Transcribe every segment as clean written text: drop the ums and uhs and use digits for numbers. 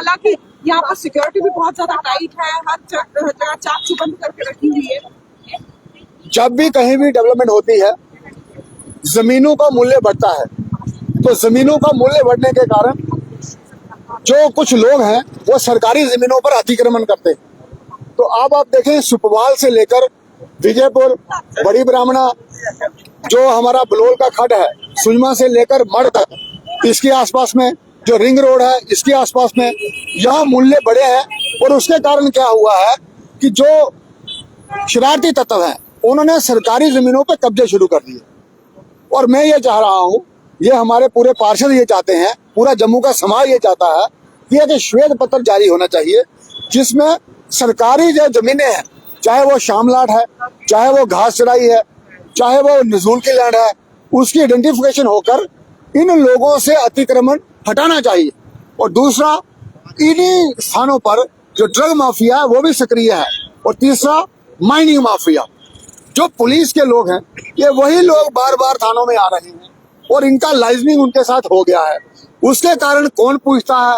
हालांकि यहाँ पर सिक्योरिटी भी बहुत ज्यादा टाइट है, हर जगह चाक चौबंद करके रखी हुई है। जब भी कहीं भी डेवलपमेंट होती है, जमीनों का मूल्य बढ़ता है, तो जमीनों का मूल्य बढ़ने के कारण जो कुछ लोग हैं वो सरकारी जमीनों पर अतिक्रमण करते हैं। तो अब आप देखें, सुपवाल से लेकर विजयपुर, बड़ी ब्राह्मणा, जो हमारा बलोल का खड्ड है, सुजमा से लेकर मड़ तक, इसके आसपास में जो रिंग रोड है, इसके आसपास में यहाँ मूल्य बढ़े हैं। और उसके कारण क्या हुआ है कि जो शरारती तत्व हैं उन्होंने सरकारी जमीनों पर कब्जे शुरू कर दिए। और मैं ये चाह रहा हूँ, ये हमारे पूरे पार्षद ये चाहते हैं, पूरा जम्मू का समाज ये चाहता है कि एक श्वेत पत्र जारी होना चाहिए जिसमें सरकारी जो जमीनें हैं, चाहे वो शामलाट है, चाहे वो घास चराई है, चाहे वो नजूल की लैंड है, उसकी आइडेंटिफिकेशन होकर इन लोगों से अतिक्रमण हटाना चाहिए। और दूसरा, इन्हीं स्थानों पर जो ड्रग माफिया है वो भी सक्रिय है। और तीसरा, माइनिंग माफिया। जो पुलिस के लोग हैं, ये वही लोग बार बार थानों में आ रहे हैं और इनका लाइजनिंग उनके साथ हो गया है। उसके कारण कौन पूछता है,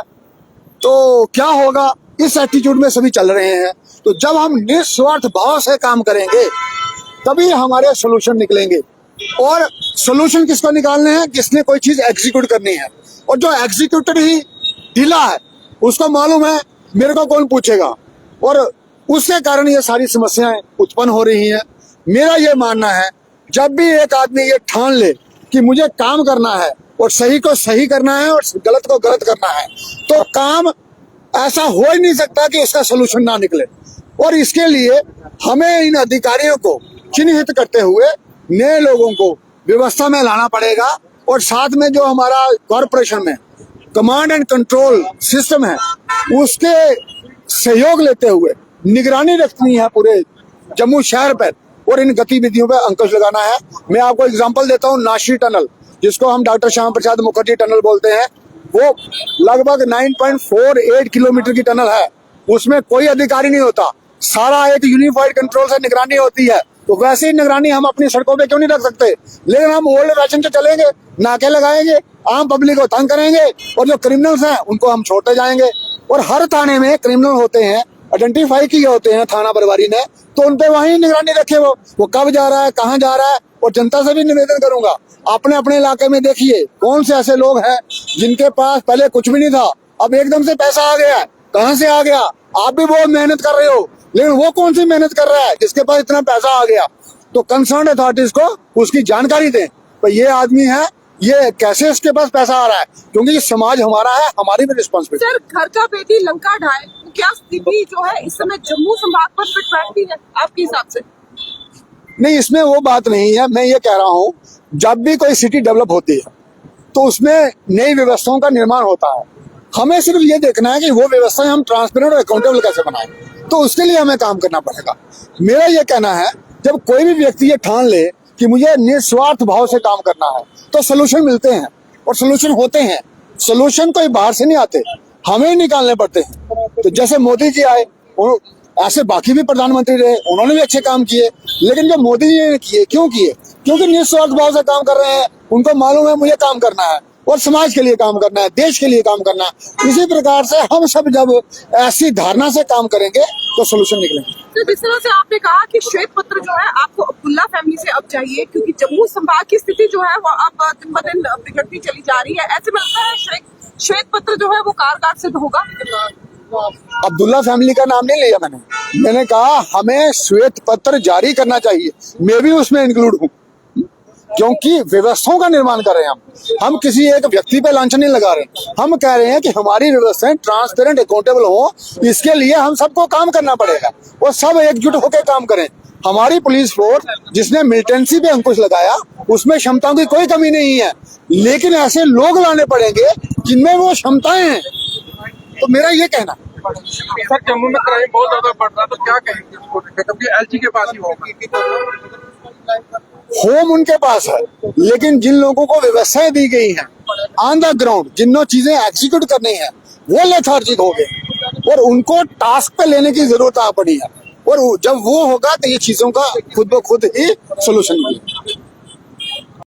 तो क्या होगा, इस एटीट्यूड में सभी चल रहे हैं। तो जब हम निस्वार्थ भाव से काम करेंगे तभी हमारे सोल्यूशन निकलेंगे। और सोल्यूशन किसको निकालने हैं, जिसने कोई चीज एग्जीक्यूट करनी है। और जो एग्जीक्यूटर ही ढीला है उसको मालूम है मेरे को कौन पूछेगा, और उसके कारण ये सारी समस्याएं उत्पन्न हो रही हैं। मेरा ये मानना है, जब भी एक आदमी ये ठान ले कि मुझे काम करना है और सही को सही करना है और गलत को गलत करना है, तो काम ऐसा हो ही नहीं सकता कि उसका सोल्यूशन ना निकले। और इसके लिए हमें इन अधिकारियों को चिन्हित करते हुए नए लोगों को व्यवस्था में लाना पड़ेगा। और साथ में जो हमारा कॉरपोरेशन में कमांड एंड कंट्रोल सिस्टम है, उसके सहयोग लेते हुए निगरानी रखनी है पूरे जम्मू शहर पर और इन गतिविधियों पर अंकुश लगाना है। मैं आपको एग्जांपल देता हूँ, नाशी टनल, जिसको हम डॉक्टर श्याम प्रसाद मुखर्जी टनल बोलते हैं, वो लगभग 9.48 किलोमीटर की टनल है। उसमें कोई अधिकारी नहीं होता, सारा एक यूनिफाइड कंट्रोल से निगरानी होती है। तो वैसे ही निगरानी हम अपनी सड़कों पे क्यों नहीं रख सकते। लेकिन हम ओल्ड फैशन से चलेंगे, नाके लगाएंगे, आम पब्लिक को तंग करेंगे और जो क्रिमिनल्स हैं उनको हम छोड़ते जाएंगे। और हर थाने में क्रिमिनल होते हैं, आइडेंटिफाई किए होते हैं थाना प्रभारी ने, तो उनपे वहीं निगरानी रखे, वो कब जा रहा है, कहाँ जा रहा है। और जनता से भी निवेदन करूंगा, अपने अपने इलाके में देखिए कौन से ऐसे लोग हैं जिनके पास पहले कुछ भी नहीं था, अब एकदम से पैसा आ गया है। कहाँ से आ गया, आप भी बहुत मेहनत कर रहे हो, लेकिन वो कौन सी मेहनत कर रहा है जिसके पास इतना पैसा आ गया। तो कंसर्न अथॉरिटीज को उसकी जानकारी दें, तो ये आदमी है, ये कैसे इसके पास पैसा आ रहा है, क्योंकि ये समाज हमारा है, हमारी भी रिस्पॉन्सिबिलिटी। सर, घर का बेटी लंका ढाए, क्या स्थिति जो है इस समय जम्मू संभाग पर फिट बैठती है आपके हिसाब से? नहीं, इसमें वो बात नहीं है। मैं ये कह रहा हूँ, जब भी कोई सिटी डेवलप होती है तो उसमें नई व्यवस्थाओं का निर्माण होता है। हमें सिर्फ ये देखना है कि वो व्यवस्थाएं हम ट्रांसपेरेंट और अकाउंटेबल कैसे बनाएं, तो उसके लिए हमें काम करना पड़ेगा। मेरा ये कहना है, जब कोई भी व्यक्ति ये ठान ले कि मुझे निस्वार्थ भाव से काम करना है, तो सोल्यूशन मिलते हैं और सोल्यूशन होते हैं। सोल्यूशन कोई बाहर से नहीं आते, हमें ही निकालने पड़ते हैं। तो जैसे मोदी जी आए, ऐसे बाकी भी प्रधानमंत्री रहे, उन्होंने भी अच्छे काम किए, लेकिन जो मोदी जी ने किए, क्यों किए? क्योंकि निस्वार्थ भाव से काम कर रहे हैं। उनको मालूम है मुझे काम करना है और समाज के लिए काम करना है, देश के लिए काम करना है। इसी प्रकार से हम सब जब ऐसी धारणा से काम करेंगे तो सोल्यूशन निकलेंगे। तो जिस तरह से आपने कहा कि श्वेत पत्र जो है आपको अब्दुल्ला फैमिली से अब चाहिए, क्योंकि जम्मू संभाग की स्थिति जो है वो अब दिन ब दिन बिगड़ती चली जा रही है, ऐसे में लगता है श्वेत पत्र जो है वो कारगर सिद्ध होगा। अब्दुल्ला फैमिली का नाम नहीं लिया मैंने कहा हमें श्वेत पत्र जारी करना चाहिए। मैं भी उसमें इंक्लूड हूँ, क्योंकि व्यवस्थाओं का निर्माण कर रहे हैं हम किसी एक व्यक्ति पे लांछन नहीं लगा रहे। हम कह रहे हैं कि हमारी व्यवस्थाएं ट्रांसपेरेंट, अकाउंटेबल हो, इसके लिए हम सबको काम करना पड़ेगा और सब एकजुट होकर काम करें। हमारी पुलिस फोर्स जिसने मिलिटेंसी पे अंकुश लगाया, उसमें क्षमताओं की कोई कमी नहीं है, लेकिन ऐसे लोग लाने पड़ेंगे जिनमें वो क्षमताएं हैं। तो मेरा ये कहना, सर जम्मू में क्राइम बहुत ज्यादा बढ़ रहा है, तो क्या कहेंगे उसको, क्योंकि एलजी के पास ही होगा। होम उनके पास है, लेकिन जिन लोगों को व्यवस्थाएं दी गई हैं ऑन द ग्राउंड, जिन्होंने चीजें एग्जीक्यूट करनी है, वो लेथार्जिक हो गए और उनको टास्क पे लेने की जरूरत आ पड़ी है। और जब वो होगा तो ये चीजों का खुद ब खुद ही सोल्यूशन मिलेगा।